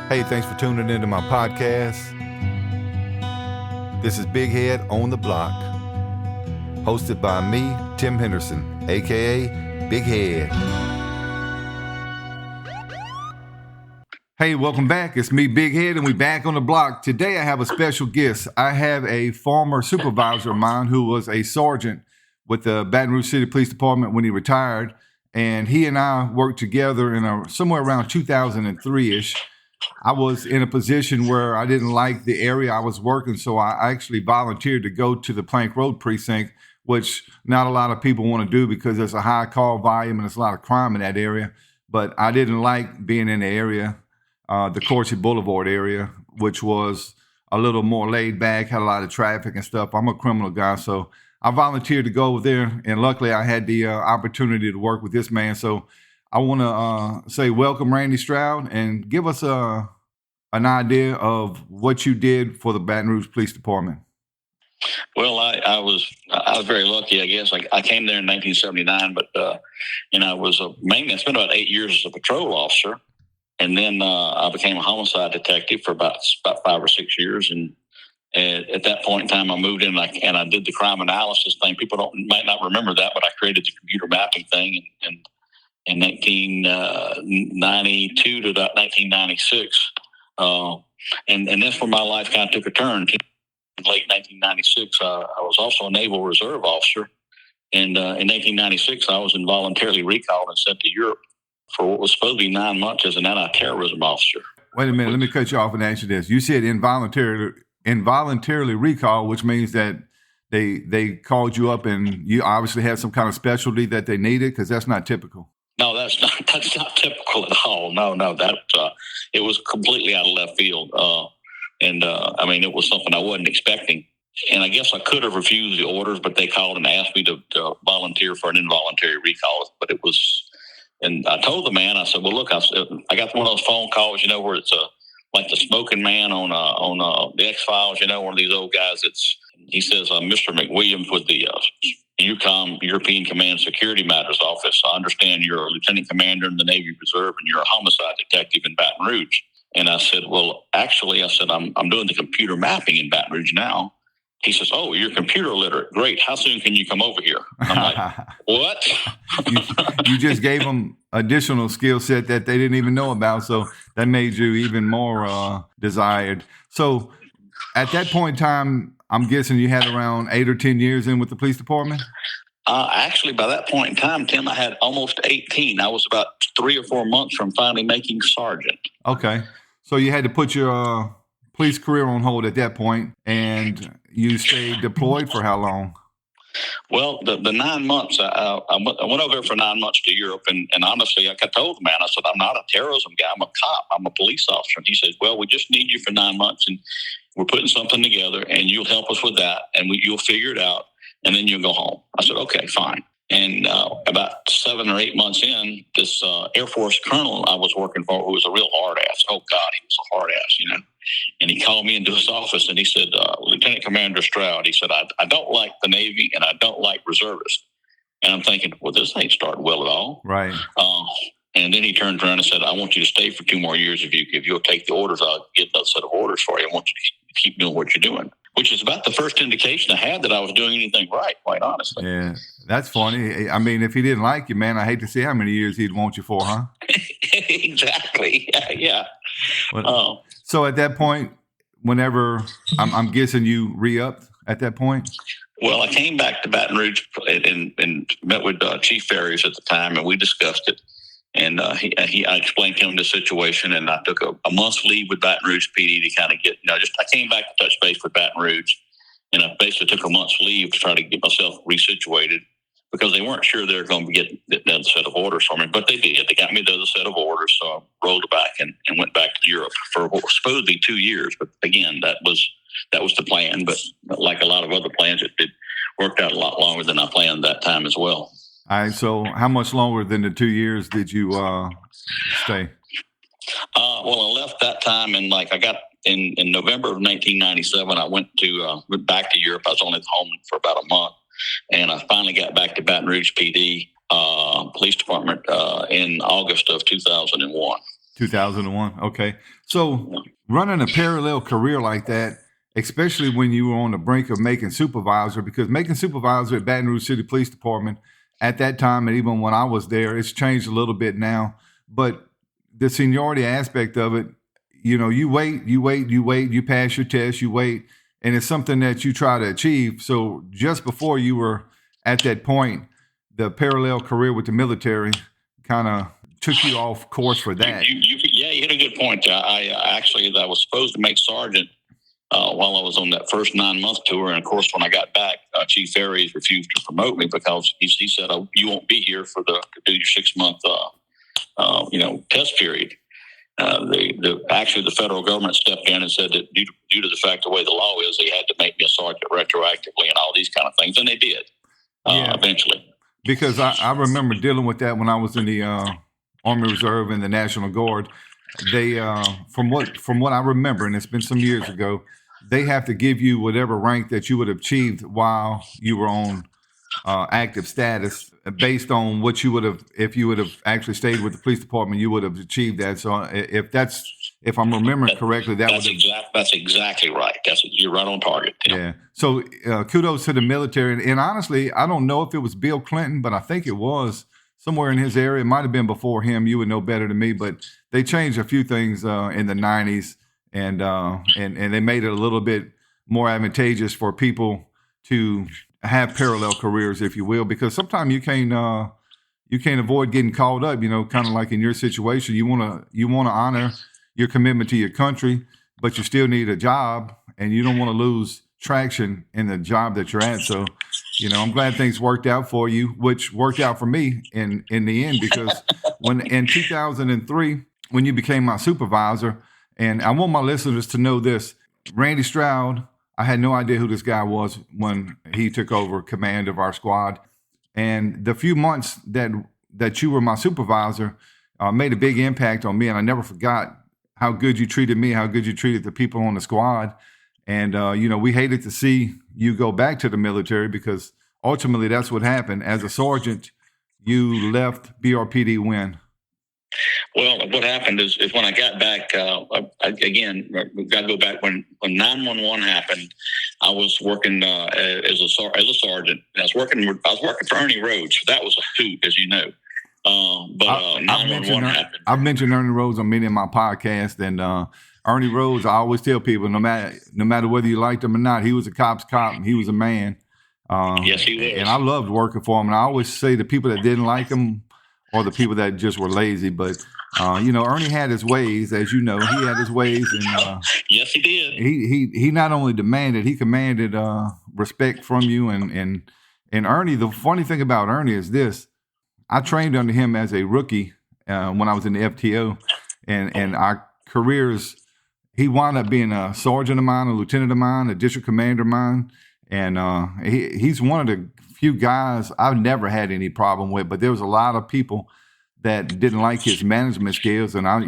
Hey, thanks for tuning into my podcast. This is Big Head on the Block, hosted by me, Tim Henderson, a.k.a. Big Head. Hey, welcome back. It's me, Big Head, and we back on the block. Today I have a special guest. I have a former supervisor of mine who was a sergeant with the Baton Rouge City Police Department when he retired, and he and I worked together in somewhere around 2003-ish. I was in a position where I didn't like the area I was working, so I actually volunteered to go to the Plank Road precinct, which not a lot of people want to do because there's a high call volume and there's a lot of crime in that area. But I didn't like being in the area, the Corsi Boulevard area, which was a little more laid back, had a lot of traffic and stuff. I'm a criminal guy, so I volunteered to go over there, and luckily I had the opportunity to work with this man. So I want to say welcome, Randy Stroud, and give us an idea of what you did for the Baton Rouge Police Department. Well, I was very lucky, I guess. I came there in 1979, but I was mainly I spent about 8 years as a patrol officer, and then I became a homicide detective for about 5 or 6 years. And at that point in time, I moved in and I did the crime analysis thing. People might not remember that, but I created the computer mapping thing and in 1992 to 1996. And that's where my life kind of took a turn. In late 1996, I was also a Naval Reserve officer. And in 1996, I was involuntarily recalled and sent to Europe for what was supposed to be 9 months as an anti-terrorism officer. Wait a minute. Let me cut you off and ask you this. You said involuntarily recalled, which means that they called you up and you obviously had some kind of specialty that they needed, because that's not typical. No, that's not typical at all. No, that it was completely out of left field, and it was something I wasn't expecting. And I guess I could have refused the orders, but they called and asked me to volunteer for an involuntary recall. But it was, and I told the man, I said, "Well, look, I got one of those phone calls, where it's like the smoking man on the X-Files, one of these old guys. He says, Mr. McWilliams with the EUCOM, European Command Security Matters Office. I understand you're a lieutenant commander in the Navy Reserve and you're a homicide detective in Baton Rouge." And I said, "Well, actually," I said, I'm doing the computer mapping in Baton Rouge now." He says, "Oh, you're computer literate. Great. How soon can you come over here?" I'm like, "What?" you just gave them additional skill set that they didn't even know about. So that made you even more desired. So at that point in time, I'm guessing you had around 8 or 10 years in with the police department? Actually, by that point in time, Tim, I had almost 18. I was about 3 or 4 months from finally making sergeant. Okay. So you had to put your police career on hold at that point, and you stayed deployed for how long? Well, the 9 months, I went over there for 9 months to Europe, and honestly, like I told the man, I said, "I'm not a terrorism guy. I'm a cop. I'm a police officer." And he said, "Well, we just need you for 9 months, and we're putting something together, and you'll help us with that, and you'll figure it out, and then you'll go home." I said, "Okay, fine." And about 7 or 8 months in, this Air Force colonel I was working for, who was a real hard ass. Oh, God, he was a hard ass, And he called me into his office, and he said, "Lieutenant Commander Stroud," he said, I don't like the Navy, and I don't like reservists." And I'm thinking, well, this ain't starting well at all. Right. And then he turned around and said, "I want you to stay for 2 more years. If you'll take the orders, I'll get another set of orders for you. I want you to keep doing what you're doing," which is about the first indication I had that I was doing anything right, quite honestly. Yeah, that's funny. I mean, if he didn't like you, man, I hate to see how many years he'd want you for, huh? Exactly. Yeah. So at that point, whenever I'm guessing you re-upped at that point? Well, I came back to Baton Rouge and met with Chief Ferries at the time, and we discussed it. And I explained to him the situation, and I took a month's leave with Baton Rouge PD to kind of get, I came back to touch base with Baton Rouge, and I basically took a month's leave to try to get myself resituated, because they weren't sure they were going to get the other set of orders for me, but they did. They got me the other set of orders, so I rolled back and went back to Europe for what was supposed to be 2 years. But again, that was the plan. But like a lot of other plans, it worked out a lot longer than I planned that time as well. All right. So how much longer than the 2 years did you stay? Well, I left that time, and I got in November of 1997. I went back to Europe. I was only home for about a month. And I finally got back to Baton Rouge PD Police Department in August of 2001. 2001. Okay. So running a parallel career like that, especially when you were on the brink of making supervisor, because making supervisor at Baton Rouge City Police Department at that time, and even when I was there, it's changed a little bit now. But the seniority aspect of it, you wait, you pass your test, you wait, and it's something that you try to achieve. So just before you were at that point, the parallel career with the military kind of took you off course for that. You hit a good point. I was supposed to make sergeant while I was on that first 9-month tour, and of course, when I got back, Chief Ferries refused to promote me because he said, "Oh, you won't be here to do your 6-month, test period." The federal government stepped in and said that due to the fact the way the law is, they had to make me a sergeant retroactively and all these kind of things, and they did eventually. Because I remember dealing with that when I was in the Army Reserve and the National Guard. They, from what I remember, and it's been some years ago, they have to give you whatever rank that you would have achieved while you were on active status, based on what you would have, if you would have actually stayed with the police department, you would have achieved that. So if I'm remembering correctly, that's exactly right. You're right on target. Yeah. So kudos to the military. And honestly, I don't know if it was Bill Clinton, but I think it was somewhere in his area. It might have been before him. You would know better than me, but they changed a few things in the 90s, and they made it a little bit more advantageous for people to have parallel careers, if you will, because sometimes you can't avoid getting caught up. Kind of like in your situation, you want to honor your commitment to your country, but you still need a job, and you don't want to lose traction in the job that you're at. So, I'm glad things worked out for you, which worked out for me in the end, because when in 2003, when you became my supervisor, and I want my listeners to know this, Randy Stroud, I had no idea who this guy was when he took over command of our squad. And the few months that you were my supervisor made a big impact on me. And I never forgot how good you treated me, how good you treated the people on the squad. And, we hated to see you go back to the military, because ultimately that's what happened. As a sergeant, you left BRPD when? Well, what happened is when I got back, again, we've got to go back when 9/11 happened. I was working as a sergeant. I was working for Ernie Rouge. That was a hoot, as you know. But 9/11 happened. I've mentioned Ernie Rouge on many of my podcasts, and Ernie Rouge, I always tell people, no matter whether you liked him or not, he was a cop's cop, and he was a man. Yes, he was. And I loved working for him. And I always say the people that didn't like him or the people that just were lazy. But, Ernie had his ways, as you know. He had his ways. And yes, he did. He not only demanded, he commanded respect from you. And Ernie, the funny thing about Ernie is this. I trained under him as a rookie when I was in the FTO. And our careers, he wound up being a sergeant of mine, a lieutenant of mine, a district commander of mine. And he's one of the few guys I've never had any problem with, but there was a lot of people that didn't like his management skills. And I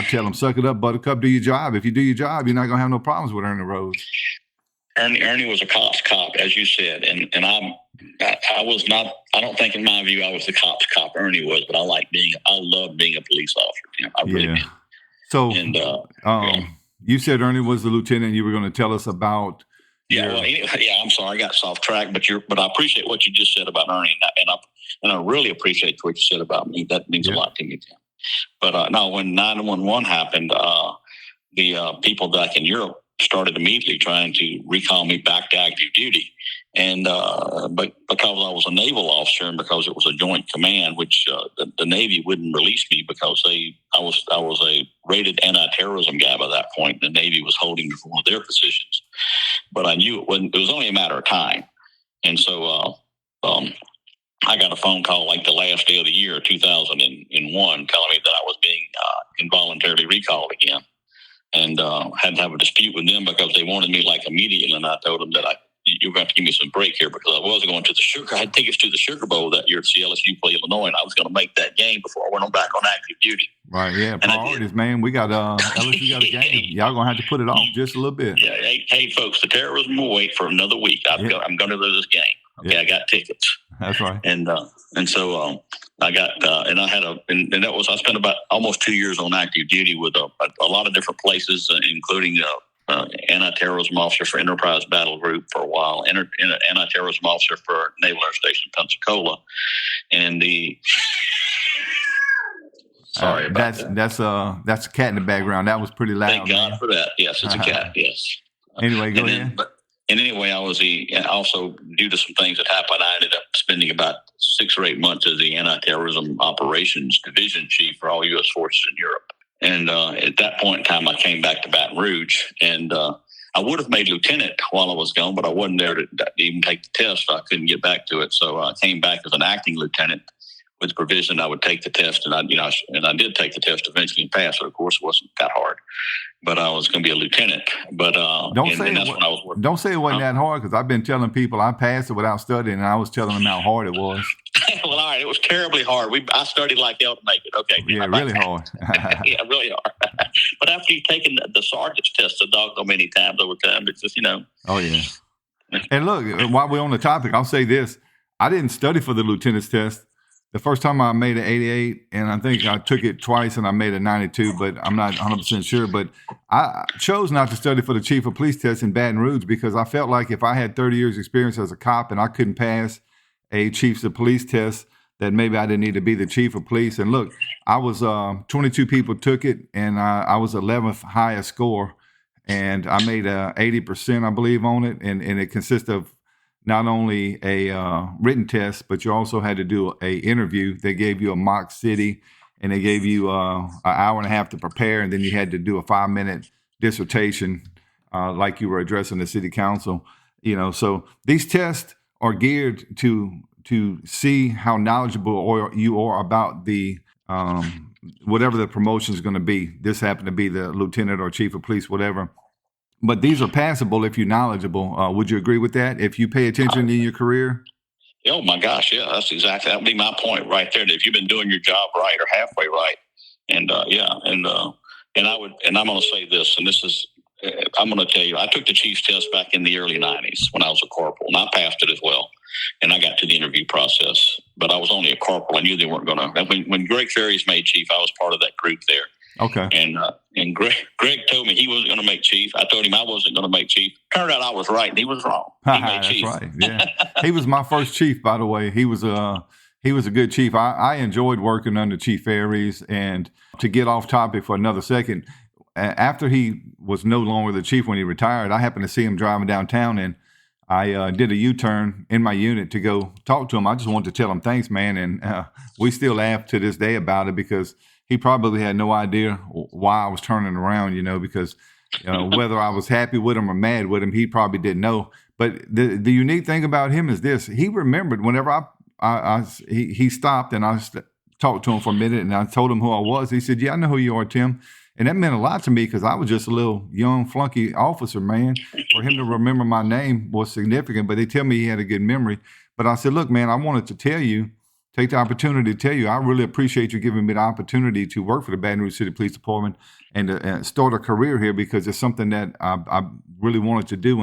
tell them, suck it up, buttercup, do your job. If you do your job, you're not going to have no problems with Ernie Rouge. Ernie was a cop's cop, as you said. And I was not, I don't think in my view, I was the cop's cop. Ernie was, but I loved being a police officer. I really did. So, you said Ernie was the lieutenant. You were going to tell us about. I'm sorry, I got off track, but I appreciate what you just said about Ernie, and I really appreciate what you said about me. That means a lot to me, Tim. But no, when 9/11 happened, the people back in Europe started immediately trying to recall me back to active duty, and but because I was a naval officer and because it was a joint command, which the Navy wouldn't release me because I was a rated anti-terrorism guy by that point. The Navy was holding me for one of their positions. But I knew it was only a matter of time. And so I got a phone call like the last day of the year, 2001, telling me that I was being involuntarily recalled again. And had to have a dispute with them because they wanted me like immediately. And I told them that you're going to give me some break here because I was going to I had tickets to the Sugar Bowl that year at CLSU play Illinois, and I was going to make that game before I went on back on active duty. Right, yeah. Priorities, man. We got LSU got a game. Y'all going to have to put it off just a little bit. Yeah, hey folks, the terrorism will wait for another week. I'm going to lose this game. Okay, I got tickets. That's right. And so I got and I had and that was I spent about almost 2 years on active duty with a lot of different places, including anti-terrorism officer for Enterprise Battle Group for a while, anti-terrorism officer for Naval Air Station Pensacola, and the. Sorry about that. That's a cat in the background. That was pretty loud. Thank God for that. Yes, it's a cat. Yes. Anyway, go ahead. And anyway, I was also, due to some things that happened, I ended up spending about 6 or 8 months as the anti-terrorism operations division chief for all U.S. forces in Europe. And at that point in time, I came back to Baton Rouge, and I would have made lieutenant while I was gone, but I wasn't there to even take the test. So I couldn't get back to it. So I came back as an acting lieutenant with provision I would take the test, and I did take the test eventually and pass it. Of course, it wasn't that hard, but I was going to be a lieutenant. But don't say it wasn't that hard, because I've been telling people I passed it without studying, and I was telling them how hard it was. Well, all right, it was terribly hard. I studied like hell to make it. Okay, yeah, really hard. Yeah, really hard. But after you've taken the sergeant's test a doggone many times over time, it's just Oh yeah. And look, while we're on the topic, I'll say this: I didn't study for the lieutenant's test. The first time I made an 88, and I think I took it twice and I made a 92, but I'm not 100% sure. But I chose not to study for the chief of police test in Baton Rouge because I felt like if I had 30 years experience as a cop and I couldn't pass a chiefs of police test, that maybe I didn't need to be the chief of police. And look, I was 22 people took it, and I was 11th highest score, and I made 80%, I believe, on it, and it consists of not only a written test, but you also had to do a interview. They gave you a mock city, and they gave you an hour and a half to prepare, and then you had to do a 5-minute dissertation, like you were addressing the city council. So these tests are geared to see how knowledgeable you are about the whatever the promotion is going to be. This happened to be the lieutenant or chief of police, whatever. But these are passable if you're knowledgeable. Would you agree with that? If you pay attention in your career? Oh my gosh, yeah, that would be my point right there. If you've been doing your job right or halfway right, and I'm going to say this, and this is, I'm going to tell you, I took the chief's test back in the early '90s when I was a corporal, and I passed it as well. And I got to the interview process, but I was only a corporal. I knew they weren't going to. When Greg Ferry's made chief, I was part of that group there. Okay. And Greg told me he wasn't going to make chief. I told him I wasn't going to make chief. Turned out I was right, and he was wrong. He made chief. That's right. Yeah. He was my first chief, by the way. He was a good chief. I enjoyed working under Chief Ferries. And to get off topic for another second, after he was no longer the chief when he retired, I happened to see him driving downtown, and I did a U-turn in my unit to go talk to him. I just wanted to tell him thanks, man. And we still laugh to this day about it because he probably had no idea why I was turning around, because whether I was happy with him or mad with him, he probably didn't know. But the unique thing about him is this: he remembered whenever he stopped and I talked to him for a minute and I told him who I was. He said, "Yeah, I know who you are, Tim." And that meant a lot to me because I was just a little young, flunky officer, man. For him to remember my name was significant, but they tell me he had a good memory. But I said, look, man, I wanted to take the opportunity to tell you, I really appreciate you giving me the opportunity to work for the Baton Rouge City Police Department and to start a career here because it's something that I really wanted to do.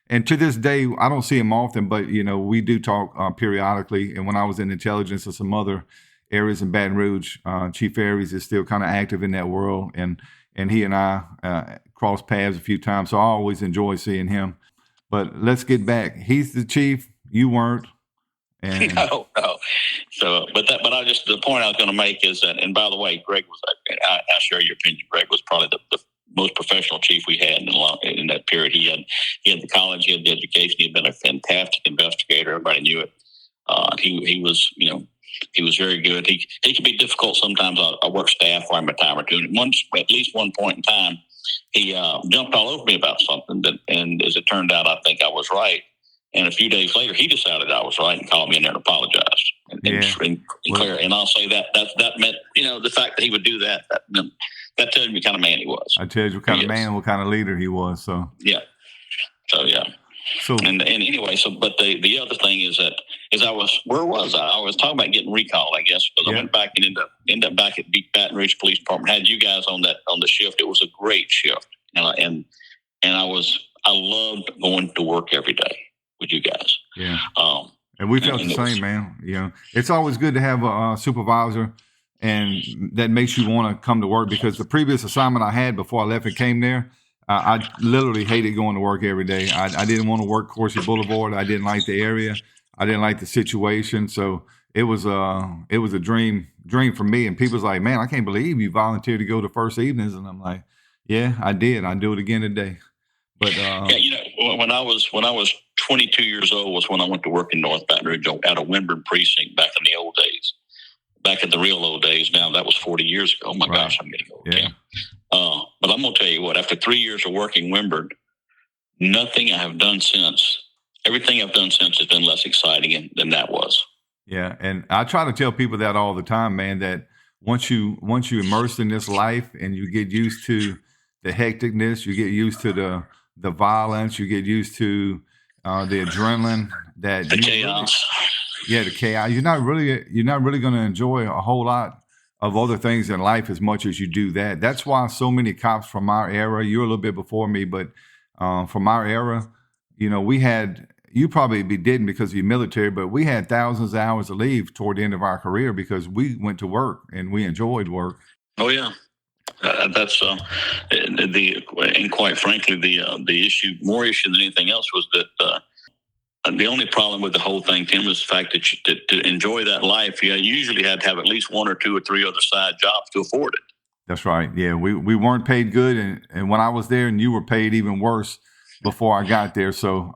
And to this day, I don't see him often, but, we do talk periodically. And when I was in intelligence or some other areas in Baton Rouge, Chief Aries is still kind of active in that world. And he and I crossed paths a few times. So I always enjoy seeing him. But let's get back. He's the chief. You weren't. And No. So, the point I was going to make is that, and by the way, Greg was, I share your opinion. Greg was probably the most professional chief we had in that period. He had the college, he had the education, he had been a fantastic investigator. Everybody knew it. He was, he was very good. He could be difficult sometimes. I worked staff for him a time or two. And at least one point in time, he jumped all over me about something. And as it turned out, I think I was right. And a few days later, he decided I was right and called me in there and apologized. And I'll say that meant, the fact that he would do that tells me what kind of man he was. I tell you what kind of man, what kind of leader he was. So yeah. So and anyway, but the other thing is where was I? I was talking about getting recalled, I guess, because I went back and ended up back at Baton Rouge Police Department. Had you guys on the shift. It was a great shift, and I loved going to work every day with you guys. Yeah. And we felt And the it was, same, man. You know, it's always good to have a supervisor, and that makes you want to come to work, because the previous assignment I had before I left and came there, I literally hated going to work every day. I didn't want to work Coursey Boulevard. I didn't like the area. I didn't like the situation. So it was a dream for me. And people's like, man, I can't believe you volunteered to go to first evenings. And I'm like, yeah, I did. I'd do it again today. But yeah, you know, when I was 22 years old was when I went to work in North Baton Rouge out of Wimburn precinct back in the old days. Back in the real old days. Now that was 40 years ago. Oh my gosh, I'm getting old. Yeah. But I'm gonna tell you what. After 3 years of working Wimburn, nothing I have done since. Everything I've done since has been less exciting than that was. Yeah, and I try to tell people that all the time, man, that once you immerse in this life and you get used to the hecticness, you get used to the violence, you get used to the adrenaline, that the chaos. The chaos. You're not really going to enjoy a whole lot of other things in life as much as you do that. That's why so many cops from our era, you're a little bit before me, but from our era, you know, we had, you probably didn't because of your military, but we had thousands of hours of leave toward the end of our career because we went to work and we enjoyed work. Oh yeah. That's and quite frankly, the more issue than anything else was that the only problem with the whole thing, Tim, was the fact that to enjoy that life, you usually had to have at least one or two or three other side jobs to afford it. That's right. Yeah, we weren't paid good, and when I was there, and you were paid even worse before I got there. So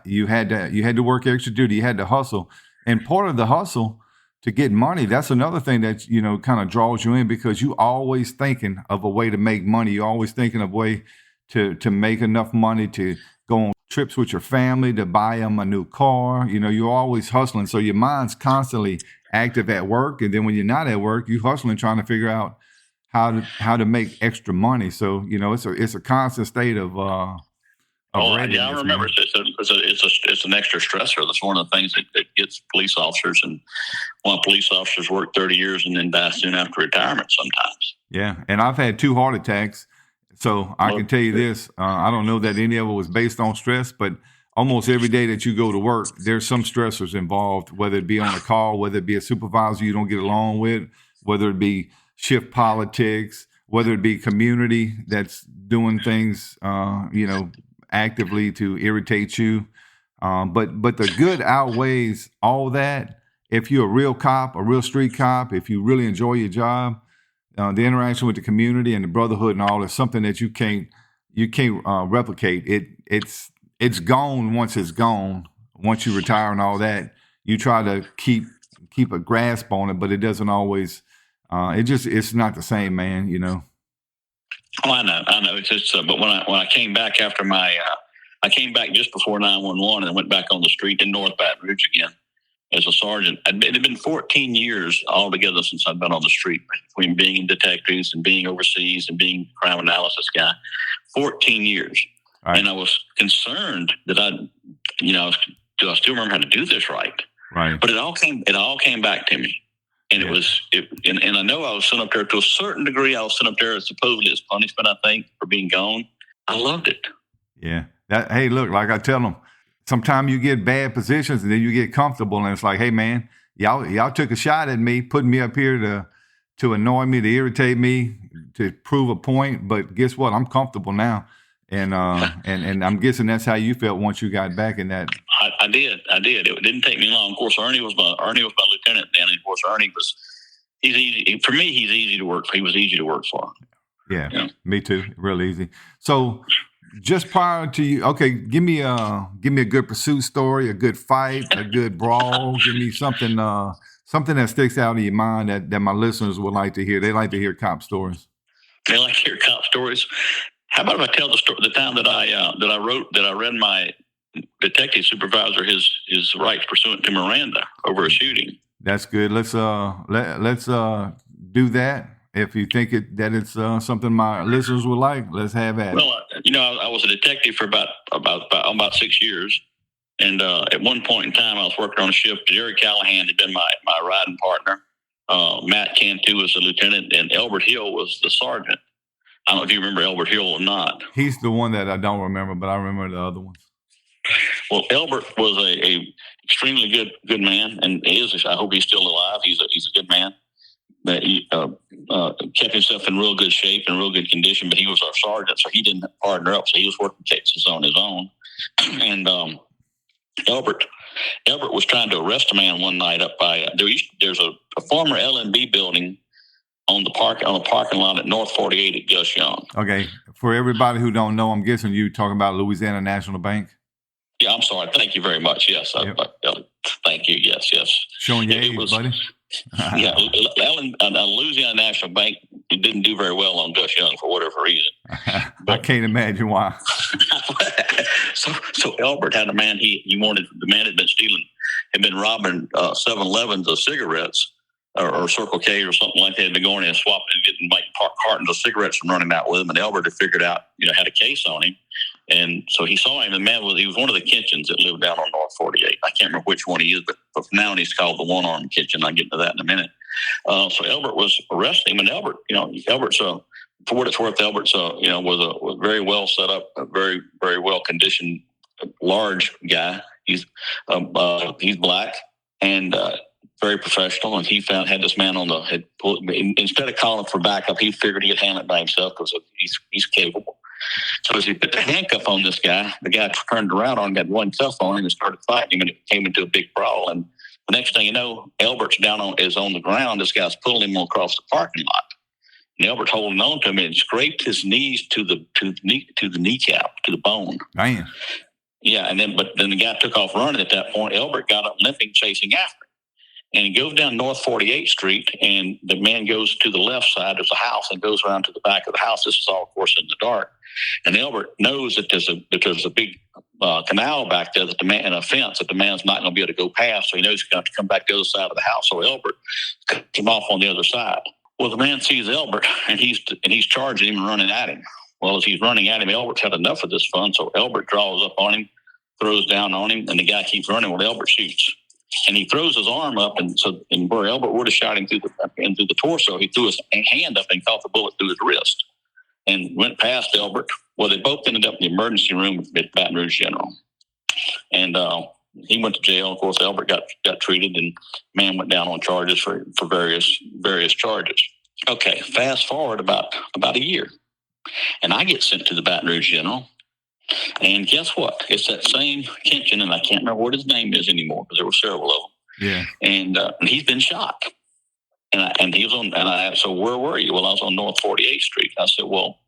you had to work extra duty, you had to hustle, and part of the hustle to get money, that's another thing that, you know, kind of draws you in, because you always thinking of a way to make money. You're always thinking of a way to make enough money to go on trips with your family, to buy them a new car. You know, you're always hustling. So your mind's constantly active at work. And then when you're not at work, you're hustling, trying to figure out how to make extra money. So, you know, it's a constant state of yeah, I remember. It's an extra stressor. That's one of the things that gets police officers, and one police officers work 30 years and then die soon after retirement sometimes. Yeah, and I've had 2 heart attacks, so I can tell you this. I don't know that any of it was based on stress, but almost every day that you go to work, there's some stressors involved, whether it be on a call, whether it be a supervisor you don't get along with, whether it be shift politics, whether it be community that's doing things, you know, actively to irritate you. But the good outweighs all that. If you're a real cop, a real street cop, if you really enjoy your job, the interaction with the community and the brotherhood and all is something that you can't replicate. It's gone once it's gone. Once you retire and all that, you try to keep a grasp on it, but it doesn't always. It's not the same, man. You know. Oh, I know. It's just, but when I came back after I came back just before 911 and went back on the street in North Baton Rouge again as a sergeant. It had been 14 years altogether since I'd been on the street, between being in detectives and being overseas and being a crime analysis guy. 14 years. Right. And I was concerned that do I still remember how to do this right? Right. But it all came back to me. And and I know I was sent up there to a certain degree. I was sent up there supposedly as punishment, I think, for being gone. I loved it. Yeah. Hey, look, like I tell them, sometimes you get bad positions and then you get comfortable, and it's like, hey, man, y'all took a shot at me, putting me up here to annoy me, to irritate me, to prove a point. But guess what? I'm comfortable now. And I'm guessing that's how you felt once you got back in that. I did. It didn't take me long. Of course, Ernie was my lieutenant then. And of course, he's easy. For me, he's easy to work for. He was easy to work for. Yeah, me too. Real easy. So just prior to you, okay, give me a good pursuit story, a good fight, a good brawl. Give me something that sticks out in your mind that my listeners would like to hear. They like to hear cop stories. They like to hear cop stories. How about if I tell the story? The time that I read my detective supervisor his rights pursuant to Miranda over a shooting. That's good. Let's do that. If you think it's something my listeners would like, let's have at it. Well, I was a detective for about 6 years, and at one point in time, I was working on a shift. Jerry Callahan had been my riding partner. Matt Cantu was the lieutenant, and Elbert Hill was the sergeant. I don't know if you remember Elbert Hill or not. He's the one that I don't remember, but I remember the other ones. Well, Elbert was a extremely good man, and is. I hope he's still alive. He's a good man. But he kept himself in real good shape and real good condition. But he was our sergeant, so he didn't partner up. So he was working cases on his own. And Elbert was trying to arrest a man one night up by there's a former LNB building on the parking lot at North 48 at Gus Young. Okay, for everybody who don't know, I'm guessing you talking about Louisiana National Bank. Yeah, I'm sorry. Thank you very much. Yes, yep. Thank you. Yes. Showing your age, buddy. Yeah, Louisiana National Bank didn't do very well on Gus Young for whatever reason. I can't imagine why. So Elbert had a man. He wanted the man had been robbing 7-Elevens of cigarettes or Circle K or something like that. Had been going in and swapping and getting like cartons of cigarettes and running out with him. And Elbert had figured out, had a case on him. And so he saw him. The man he was one of the Kitchens that lived down on North 48. I can't remember which one he is, but for now he's called the one-armed Kitchen. I'll get into that in a minute. So Elbert was arresting him, and Elbert's for what it's worth, Elbert's was very well set up, a very very well conditioned, large guy. He's black and very professional, and he had this man instead of calling for backup, he figured he'd handle it by himself because he's capable. So as he put the handcuff on this guy, the guy turned around on him, got one cuff on him, and started fighting him, and it came into a big brawl. And the next thing you know, Elbert's is on the ground. This guy's pulling him across the parking lot, and Elbert's holding on to him and scraped his knees to the kneecap, to the bone. Man. Yeah, but then the guy took off running at that point. Elbert got up limping, chasing after him. And he goes down North 48th Street, and the man goes to the left side of the house and goes around to the back of the house. This is all, of course, in the dark. And Elbert knows that there's a big canal back there and a fence that the man's not going to be able to go past. So he knows he's going to have to come back to the other side of the house. So Elbert cuts him off on the other side. Well, the man sees Elbert, and he's charging him and running at him. Well, as he's running at him, Elbert's had enough of this fun. So Elbert draws up on him, throws down on him, and the guy keeps running. Well, Elbert shoots. And he throws his arm up, and where Elbert would have shot him through the torso, he threw his hand up and caught the bullet through his wrist, and went past Elbert. Well, they both ended up in the emergency room at Baton Rouge General, and he went to jail. Of course, Elbert got treated, and man went down on charges for various charges. Okay, fast forward about a year, and I get sent to the Baton Rouge General. And guess what? It's that same Kitchen, and I can't remember what his name is anymore because there were several of them. Yeah. And he's been shot. And he was on. And I asked, so where were you? Well, I was on North 48th Street. I said, well,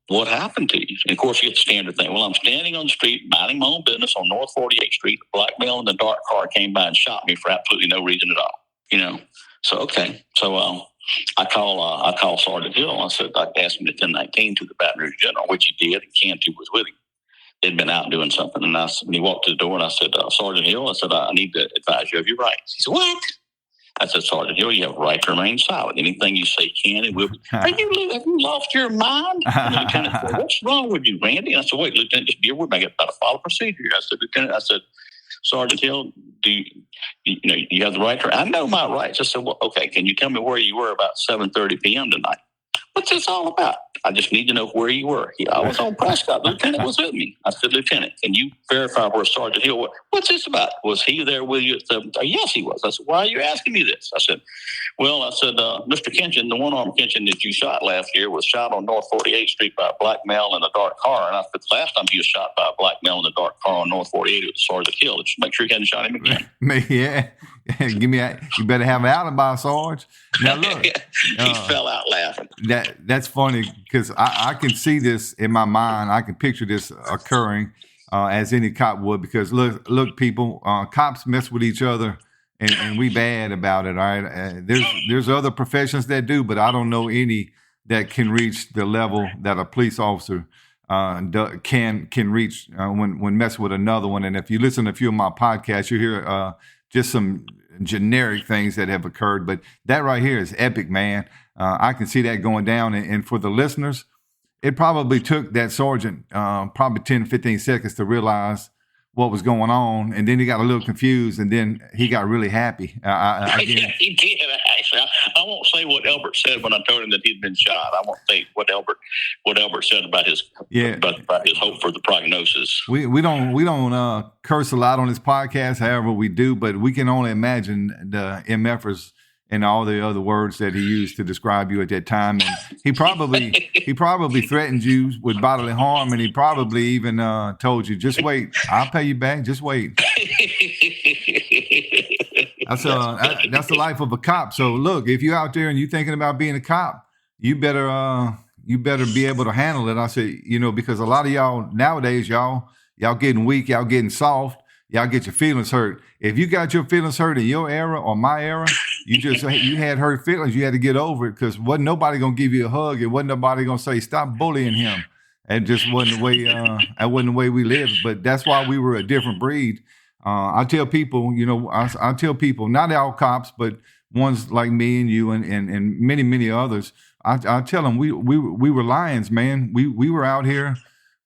what happened to you? And of course, you get the standard thing. Well, I'm standing on the street, minding my own business on North 48th Street. A black male in a dark car came by and shot me for absolutely no reason at all. So okay, so. I call Sergeant Hill. I said, I asked him to 1019 to the Baton Rouge General, which he did, and Cantu was with him. They'd been out doing something, and he walked to the door, and I said, Sergeant Hill, I said, I need to advise you of your rights. He said, what? I said, Sergeant Hill, you have a right to remain silent. Anything you say can and will be. Have you lost your mind? And the lieutenant said, what's wrong with you, Randy? And I said, wait, Lieutenant, just bear with me. I got to follow procedure. I said, Lieutenant, Sergeant Hill, do you have the right to? I know my rights. I said, well, okay, can you tell me where you were about 7:30 p.m. tonight? What's this all about? I just need to know where you were. I was on Prescott. The lieutenant was with me. I said, Lieutenant, can you verify where Sergeant Hill was? What's this about? Was he there with you at 7:30? Yes, he was. I said, why are you asking me this? I said, Mr. Kitchen, the one-armed Kitchen that you shot last year was shot on North 48th Street by a black male in a dark car. And I said, the last time he was shot by a black male in a dark car on North 48th, it was Sergeant Hill. Just make sure he hadn't shot him again. Yeah. You better have an alibi, Sarge. Now look, he fell out laughing. That's funny because I can see this in my mind. I can picture this occurring as any cop would. Because look, people, cops mess with each other, and we bad about it. All right, there's other professions that do, but I don't know any that can reach the level that a police officer can reach when messing with another one. And if you listen to a few of my podcasts, you hear just some generic things that have occurred, but that right here is epic, man. I can see that going down. And for the listeners, it probably took that sergeant probably 10, 15 seconds to realize what was going on. And then he got a little confused, and then he got really happy. He did. I won't say what Elbert said when I told him that he'd been shot. I won't say what Elbert said about his about his hope for the prognosis. We don't curse a lot on this podcast, however we do, but we can only imagine the MFers and all the other words that he used to describe you at that time. And he probably threatened you with bodily harm, and he probably even told you, "Just wait, I'll pay you back. Just wait." That's the life of a cop. So look, if you're out there and you're thinking about being a cop, you better be able to handle it. I say, because a lot of y'all nowadays, y'all getting weak, y'all getting soft, y'all get your feelings hurt. If you got your feelings hurt in your era or my era, you had hurt feelings, you had to get over it, because wasn't nobody gonna give you a hug. It wasn't nobody gonna say stop bullying him. It just wasn't the way. That wasn't the way we lived. But that's why we were a different breed. I tell people, I tell people, not all cops, but ones like me and you and many, many others. I tell them we were lions, man. We were out here.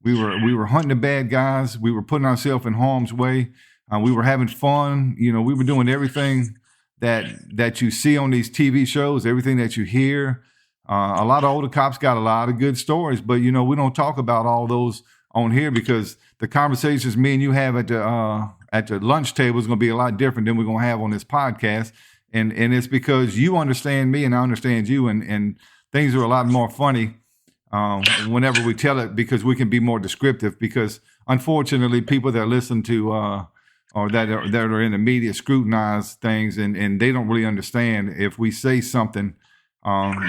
We were hunting the bad guys. We were putting ourselves in harm's way. We were having fun. We were doing everything that you see on these TV shows, everything that you hear. A lot of older cops got a lot of good stories, but we don't talk about all those on here, because the conversations me and you have at the lunch table is going to be a lot different than we're going to have on this podcast. And it's because you understand me and I understand you, and things are a lot more funny whenever we tell it, because we can be more descriptive, because unfortunately people that listen to or that are in the media scrutinize things, and they don't really understand. If we say something,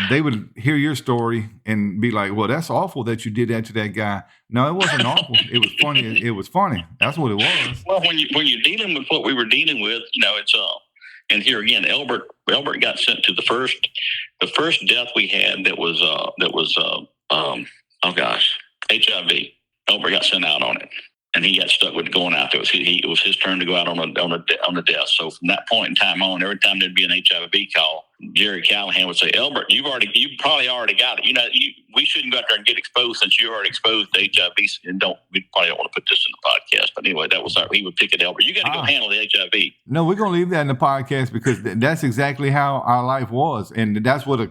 they would hear your story and be like, well, that's awful that you did that to that guy. No, it wasn't awful. It was funny. It was funny. That's what it was. Well, when you're dealing with what we were dealing with, it's and here again, Elbert got sent to the first death we had that was HIV. Elbert got sent out on it, and he got stuck with going out there. It was his turn to go out on a death. So from that point in time on, every time there'd be an HIV call, Jerry Callahan would say, "Elbert, you probably already got it. We shouldn't go out there and get exposed since you're already exposed to HIV. And we probably don't want to put this in the podcast, but anyway, that was he would pick it, Elbert. You got to go handle the HIV." No, we're gonna leave that in the podcast, because that's exactly how our life was, and that's what a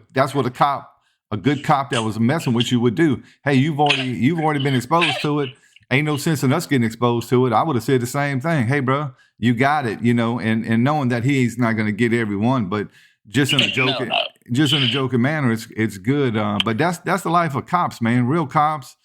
good cop that was messing with you would do. Hey, you've already been exposed to it. Ain't no sense in us getting exposed to it. I would have said the same thing. Hey, bro, you got it. And knowing that he's not going to get everyone, but just in a joking manner, it's good. But that's the life of cops, man. Real cops.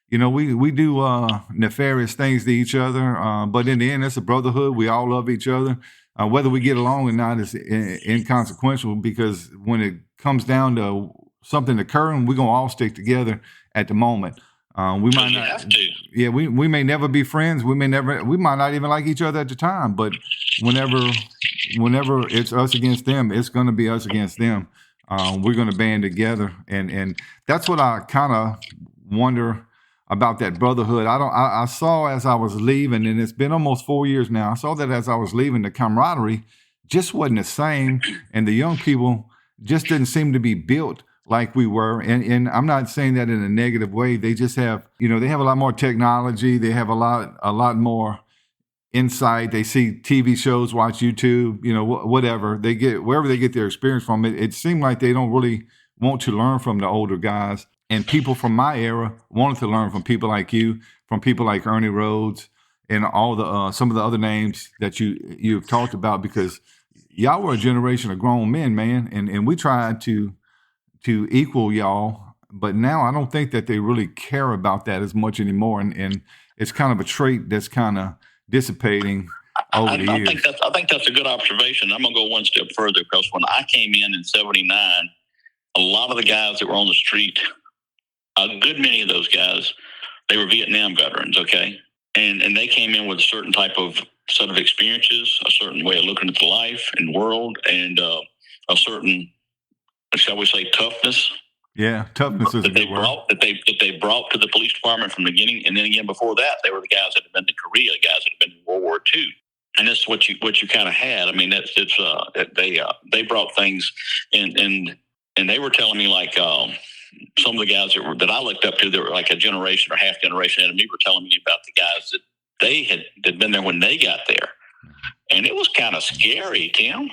We do nefarious things to each other, but in the end, it's a brotherhood. We all love each other. Whether we get along or not is inconsequential, because when it comes down to something occurring, we're gonna all stick together at the moment. We might not have to. Yeah, we may never be friends. We might not even like each other at the time. But whenever it's us against them, it's going to be us against them. We're going to band together, and that's what I kind of wonder about, that brotherhood. I saw as I was leaving, and it's been almost 4 years now. I saw that as I was leaving, the camaraderie just wasn't the same, and the young people just didn't seem to be built like we were. And I'm not saying that in a negative way. They just have, they have a lot more technology. They have a lot more insight. They see TV shows, watch YouTube, whatever they get, wherever they get their experience from. It seemed like they don't really want to learn from the older guys. And people from my era wanted to learn from people like you, from people like Ernie Rhodes, and all the some of the other names that you've talked about, because y'all were a generation of grown men, man. And we tried to equal y'all, but now I don't think that they really care about that as much anymore, and it's kind of a trait that's kind of dissipating over the years. I think that's a good observation. I'm gonna go one step further, because when I came in '79, a lot of the guys that were on the street, a good many of those guys, they were Vietnam veterans, okay, and they came in with a certain type of set of experiences, a certain way of looking at the life and world, and a certain, shall we say, toughness. Yeah, toughness is that they brought to the police department from the beginning, and then again before that, they were the guys that had been to Korea, the guys that had been in World War II, and that's what you kind of had. I mean, they brought things, and they were telling me, like some of the guys that I looked up to, that were like a generation or half generation ahead of me, were telling me about the guys that they had been there when they got there, and it was kind of scary, Tim.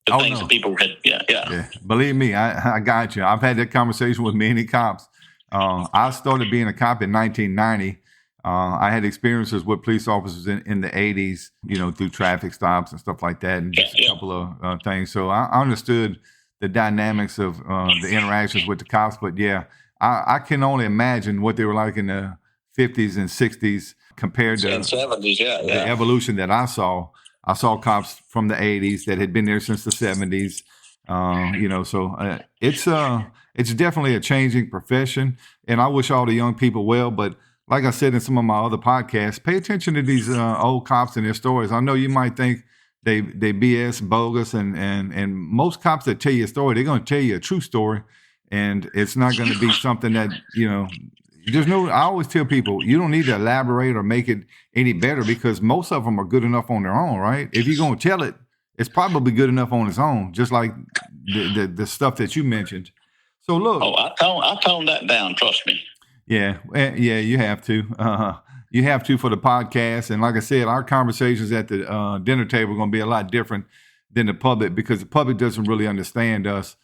the things that people had. Yeah. Believe me, I got you. I've had that conversation with many cops. I started being a cop in 1990. I had experiences with police officers in the 80s, through traffic stops and stuff like that, and just a couple of things. So I understood the dynamics of the interactions with the cops. But yeah, I can only imagine what they were like in the 50s and 60s compared to and 70s. The evolution that I saw. I saw cops from the 80s that had been there since the 70s. So it's definitely a changing profession, and I wish all the young people well. But like I said in some of my other podcasts, pay attention to these old cops and their stories. I know you might think they BS, bogus, and most cops that tell you a story, they're going to tell you a true story, and it's not going to be something that there's no. I always tell people you don't need to elaborate or make it any better because most of them are good enough on their own, right? If you're going to tell it, it's probably good enough on its own, just like the stuff that you mentioned. So look. Oh, I toned that down. Trust me. Yeah, you have to. You have to for the podcast. And like I said, our conversations at the dinner table are going to be a lot different than the public because the public doesn't really understand us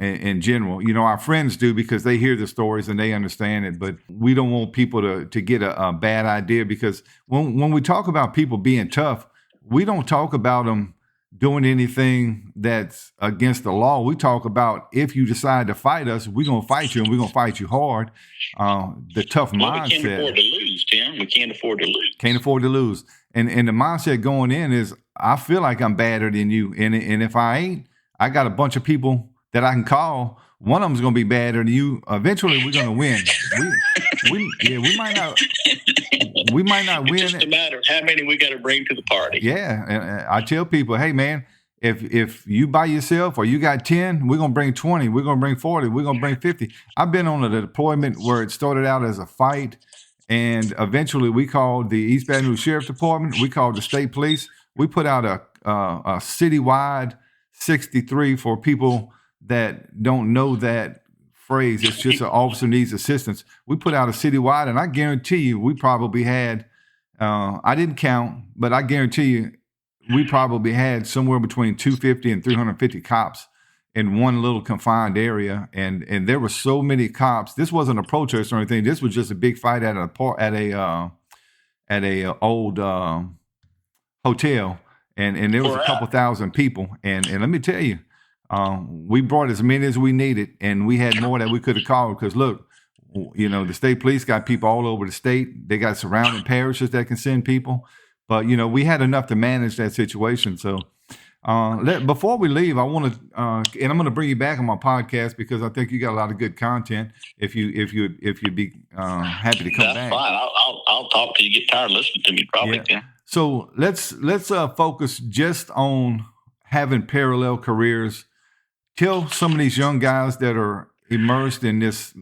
in general. Our friends do because they hear the stories and they understand it. But we don't want people to get a bad idea because when we talk about people being tough, we don't talk about them doing anything that's against the law. We talk about if you decide to fight us, we're going to fight you and we're going to fight you hard. The tough mindset. We can't afford to lose, Tim. We can't afford to lose. Can't afford to lose. And the mindset going in is, I feel like I'm better than you. And if I ain't, I got a bunch of people that I can call. One of them's going to be better than you. Eventually, we're going to win. We might not. We might not win. It's just a matter of how many we got to bring to the party. Yeah, and I tell people, hey man, if you by yourself or you got 10, we're gonna bring 20. We're gonna bring 40. We're gonna bring 50. I've been on a deployment where it started out as a fight, and eventually we called the East Baton Rouge Sheriff Department. We called the state police. We put out a citywide 63 for people that don't know that phrase. It's just an officer needs assistance. We put out a citywide, and I guarantee you we probably had, I didn't count, but I guarantee you we probably had somewhere between 250 and 350 cops in one little confined area. And there were so many cops. This wasn't a protest or anything. This was just a big fight at a old hotel. And there was a couple thousand people. And let me tell you, we brought as many as we needed, and we had more that we could have called because, look, the state police got people all over the state. They got surrounding parishes that can send people. But, we had enough to manage that situation. So before we leave, I want to, and I'm going to bring you back on my podcast because I think you got a lot of good content if you'd be happy to come back. That's fine. I'll talk till you get tired of listening to me probably. Yeah. So let's focus just on having parallel careers. Tell some of these young guys that are immersed in this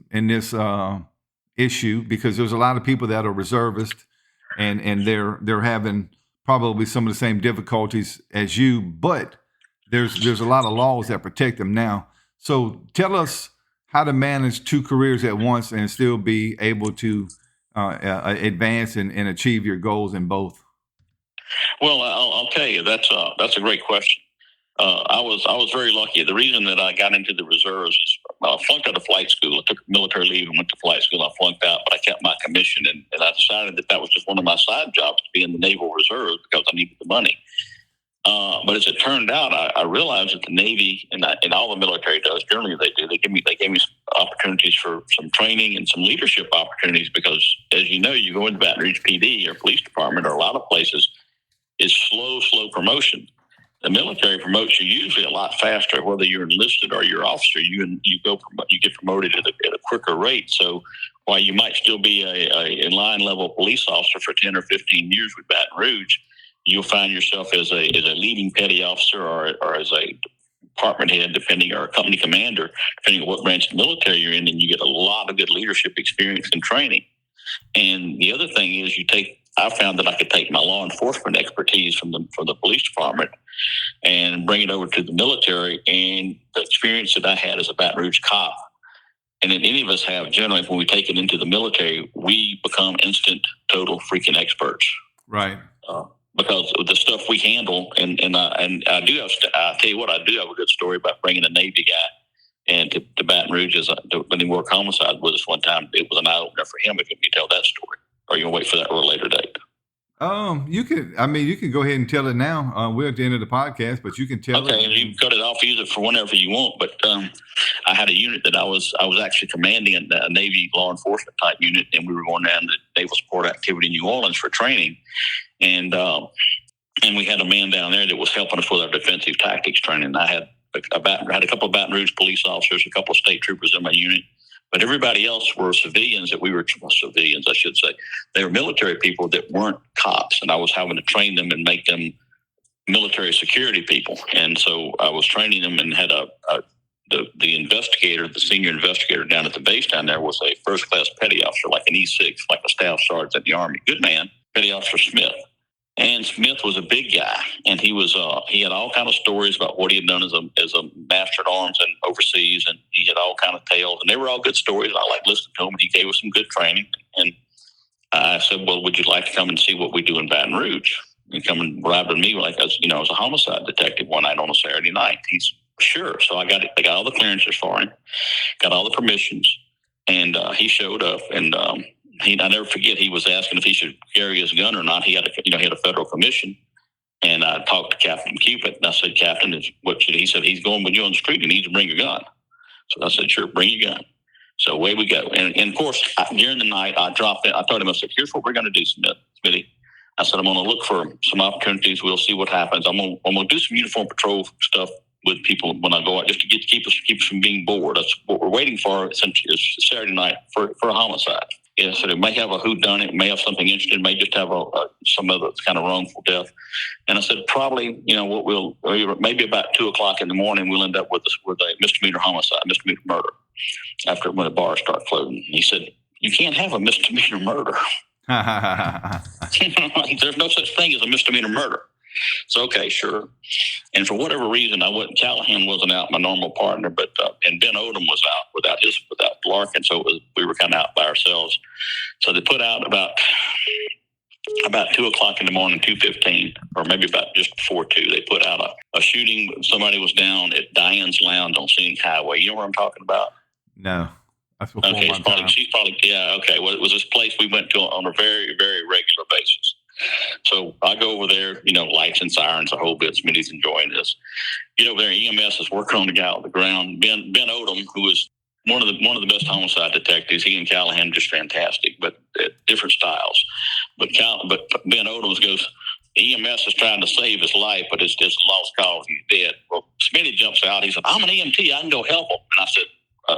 issue, because there's a lot of people that are reservist and they're having probably some of the same difficulties as you, but there's a lot of laws that protect them now. So tell us how to manage two careers at once and still be able to advance and achieve your goals in both. Well, I'll tell you, that's a great question. I was very lucky. The reason that I got into the reserves is I flunked out of flight school. I took military leave and went to flight school. I flunked out, but I kept my commission, and I decided that was just one of my side jobs to be in the Naval Reserves because I needed the money. But as it turned out, I realized that the Navy and all the military does, generally they do. They gave me some opportunities for some training and some leadership opportunities because, as you know, you go into Baton Rouge PD or police department or a lot of places, it's slow promotion. The military promotes you usually a lot faster, whether you're enlisted or you're officer. You get promoted at a quicker rate. So while you might still be a line level police officer for 10 or 15 years with Baton Rouge, you'll find yourself as a leading petty officer or as a department head, or a company commander, depending on what branch of the military you're in, and you get a lot of good leadership experience and training. And the other thing is I found that I could take my law enforcement expertise from the police department and bring it over to the military, and the experience that I had as a Baton Rouge cop. And then any of us have, generally, when we take it into the military, we become instant, total freaking experts. Right. because of the stuff we handle. And I do have, I tell you what, I do have a good story about bringing a Navy guy and to Baton Rouge when he worked homicide with us one time. It was an eye opener for him. If you tell that story, or you gonna wait for that for a later date? You can go ahead and tell it now. We're at the end of the podcast, but you can tell it. Okay, and you can cut it off, use it for whenever you want. But I had a unit that I was actually commanding, a Navy law enforcement type unit, and we were going down to Naval Support Activity in New Orleans for training, and we had a man down there that was helping us with our defensive tactics training. I had a couple of Baton Rouge police officers, a couple of state troopers in my unit. But everybody else were civilians that we were civilians, I should say. They were military people that weren't cops, and I was having to train them and make them military security people. And so I was training them and had the investigator, the senior investigator down at the base down there was a first-class petty officer, like an E6, like a staff sergeant in the Army. Good man, Petty Officer Smith. And Smith was a big guy, and he had all kind of stories about what he had done as a master at arms and overseas, and he had all kind of tales, and they were all good stories. I liked listening to him, and he gave us some good training. And I said, "Well, would you like to come and see what we do in Baton Rouge?" And come and ride with me, like as a homicide detective one night on a Saturday night. He's sure. So I got all the clearances for him, got all the permissions, and he showed up and. I never forget. He was asking if he should carry his gun or not. He had a federal commission, and I talked to Captain Cupid. And I said, "Captain, what should he?" Said he's going with you on the street. You need to bring your gun. So I said, "Sure, bring your gun." So away we go. And of course, during the night, I dropped it. I told him, I said, "Here's what we're going to do, Smitty." I said, "I'm going to look for some opportunities. We'll see what happens. I'm going to do some uniform patrol stuff with people when I go out, just to keep us from being bored. That's what we're waiting for. Essentially, is Saturday night for a homicide." Yeah, so it may have a whodunit, may have something interesting, may just have some other kind of wrongful death. And I said, probably, maybe about 2:00 in the morning, we'll end up with a misdemeanor homicide, misdemeanor murder, when the bars start floating. He said, "You can't have a misdemeanor murder." There's no such thing as a misdemeanor murder. So, okay, sure. And for whatever reason, Callahan wasn't out, my normal partner, but and Ben Odom was out without Larkin, so we were kind of out by ourselves. So they put out about 2:00 in the morning, 2:15, or maybe about just before 2. They put out a shooting. Somebody was down at Diane's Lounge on Scenic Highway. You know what I'm talking about? No. That's before okay, my time. She's probably yeah. Okay, well, it was this place we went to on a very, very regular basis. So I go over there, lights and sirens, a whole bit. Smitty's enjoying this. Get over there, EMS is working on the guy on the ground. Ben Odom, who is one of the best homicide detectives, he and Callahan just fantastic, but different styles. But Ben Odom goes, EMS is trying to save his life, but it's just a lost cause. He's dead. Well, Smitty jumps out. He said, "I'm an EMT. I can go help him." And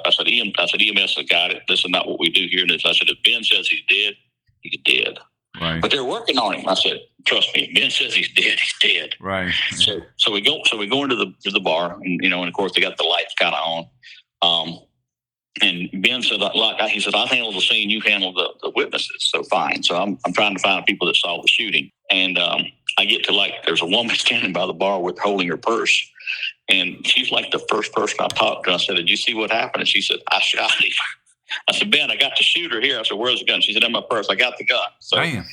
I said, EMS has got it. This is not what we do here. And I said, if Ben says he's dead, he's dead. Right. But they're working on him. I said, "Trust me, Ben says he's dead. He's dead." Right. So we go into the bar, and of course they got the lights kind of on. And Ben said, he said, "I handle the scene. You handle the witnesses. So fine." So I'm trying to find people that saw the shooting, and I get to there's a woman standing by the bar holding her purse, and she's like the first person I talked to. I said, "Did you see what happened?" And she said, "I shot him." I said, "Ben, I got the shooter here." I said, "Where's the gun?" She said, "In my purse." I got the gun. So, damn.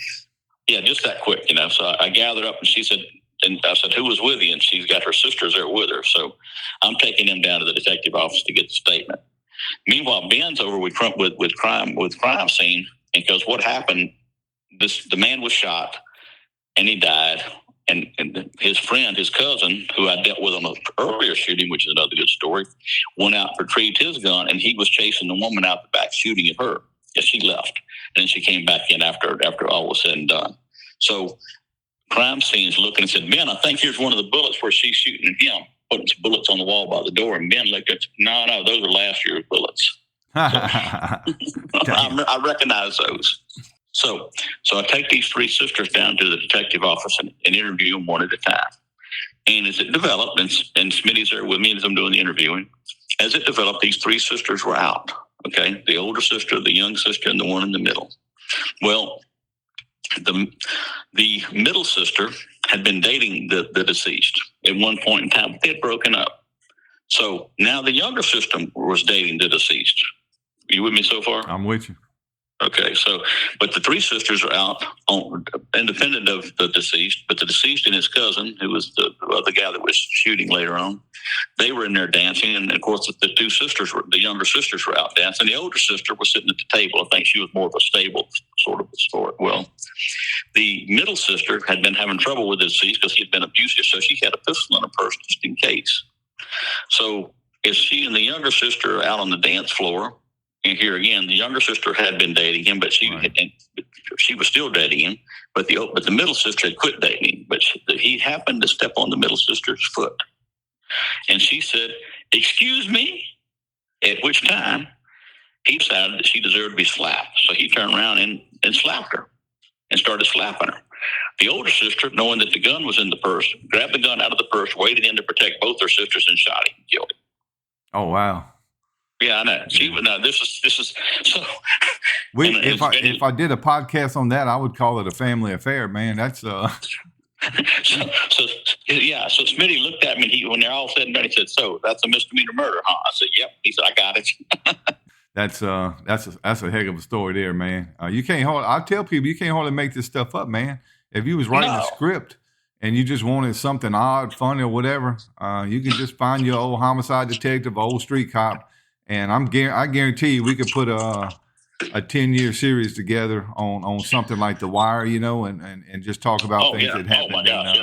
Yeah, just that quick, So I gathered up, and she said, and I said, "Who was with you?" And she's got her sisters there with her. So I'm taking them down to the detective office to get the statement. Meanwhile, Ben's over with crime scene, and goes, "What happened? The man was shot, and he died." And his friend, his cousin, who I dealt with on an earlier shooting, which is another good story, went out, retrieved his gun, and he was chasing the woman out the back, shooting at her. Yeah, she left. And then she came back in after all was said and done. So crime scene's looking and said, "Ben, I think here's one of the bullets where she's shooting at him." Putting some bullets on the wall by the door. And Ben looked at, no, those are last year's bullets. So, I recognize those. So I take these 3 sisters down to the detective office and interview them one at a time. And as it developed, and Smitty's there with me as I'm doing the interviewing, as it developed, these 3 sisters were out. Okay, the older sister, the young sister, and the one in the middle. Well, the middle sister had been dating the deceased at one point in time, but they had broken up. So now the younger sister was dating the deceased. Are you with me so far? I'm with you. Okay, so, but the three sisters are out independent of the deceased, but the deceased and his cousin, who was the other guy that was shooting later on, they were in there dancing. And of course, the younger sisters were out dancing. The older sister was sitting at the table. I think she was more of a stable sort of sport. Well, the middle sister had been having trouble with the deceased because he had been abusive. So she had a pistol in her purse just in case. So as she and the younger sister are out on the dance floor, and here again, the younger sister had been dating him, but she was still dating him. But the middle sister had quit dating him. But he happened to step on the middle sister's foot, and she said, "Excuse me." At which time, he decided that she deserved to be slapped. So he turned around and slapped her, and started slapping her. The older sister, knowing that the gun was in the purse, grabbed the gun out of the purse, waded in to protect both her sisters, and shot him, killed him. Oh wow. Yeah, I know. This is so. If I did a podcast on that, I would call it a family affair, man. That's So Smitty looked at me. When they're all said and done, he said, "So that's a misdemeanor murder, huh?" I said, "Yep." He said, "I got it." That's a heck of a story there, man. You can't I tell people you can't hardly make this stuff up, man. If you was writing a script and you just wanted something odd, funny, or whatever, you can just find your old homicide detective, old street cop. And I guarantee you we could put a 10-year series together on something like The Wire, and just talk about things that happened. Oh my gosh,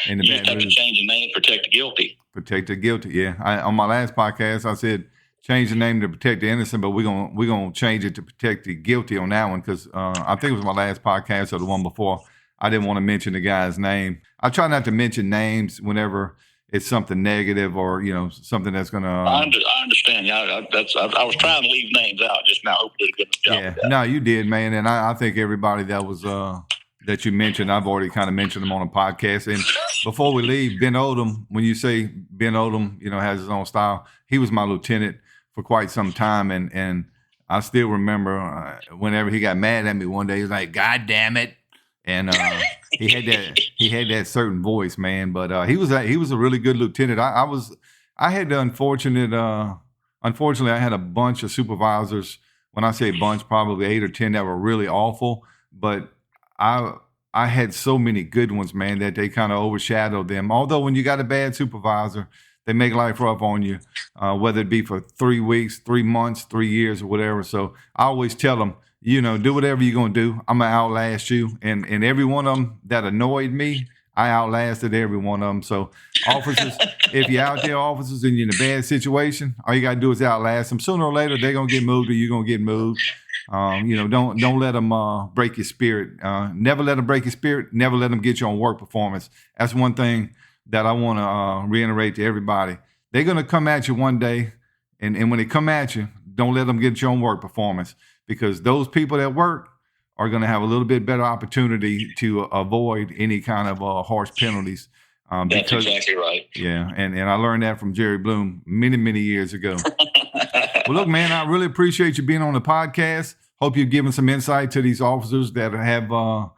in the you just have to change the name, protect the guilty. Protect the guilty, yeah. On my last podcast, I said change the name to protect the innocent, but we're gonna change it to protect the guilty on that one because I think it was my last podcast or the one before. I didn't want to mention the guy's name. I try not to mention names whenever it's something negative or something that's gonna. I understand. Yeah, I was trying to leave names out just now. Hopefully, to get the job. Yeah, no, you did, man, and I think everybody that was that you mentioned, I've already kind of mentioned them on a podcast. And before we leave, Ben Odom, when you say Ben Odom, has his own style. He was my lieutenant for quite some time, and I still remember whenever he got mad at me one day, he was like, "God damn it." And he had that certain voice, man. But he was a really good lieutenant. I had the unfortunately, I had a bunch of supervisors. When I say a bunch, probably 8 or 10 that were really awful. But I had so many good ones, man, that they kind of overshadowed them. Although when you got a bad supervisor, they make life rough on you, whether it be for 3 weeks, 3 months, 3 years, or whatever. So I always tell them, do whatever you're going to do. I'm going to outlast you. And every one of them that annoyed me, I outlasted every one of them. So officers, if you're out there, officers, and you're in a bad situation, all you got to do is outlast them. Sooner or later, they're going to get moved or you're going to get moved. Don't let them break your spirit. Never let them break your spirit. Never let them get you on work performance. That's one thing that I want to reiterate to everybody. They're going to come at you one day, and when they come at you, don't let them get you on work performance. Because those people that work are going to have a little bit better opportunity to avoid any kind of harsh penalties. That's exactly right. Yeah, and I learned that from Jerry Bloom many, many years ago. Well, look, man, I really appreciate you being on the podcast. Hope you've given some insight to these officers that have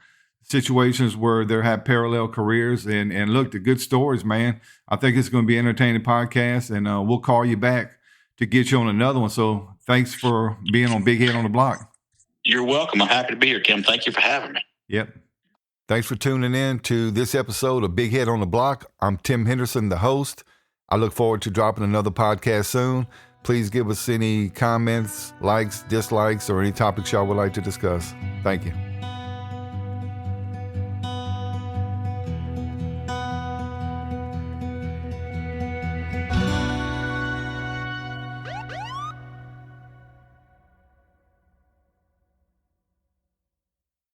situations where they have parallel careers. And look, the good stories, man. I think it's going to be an entertaining podcast, and we'll call you back to get you on another one. So thanks for being on Big Head on the Block. You're welcome. I'm happy to be here, Tim. Thank you for having me. Yep. Thanks for tuning in to this episode of Big Head on the Block. I'm Tim Henderson, the host. I look forward to dropping another podcast soon. Please give us any comments, likes, dislikes, or any topics y'all would like to discuss. Thank you.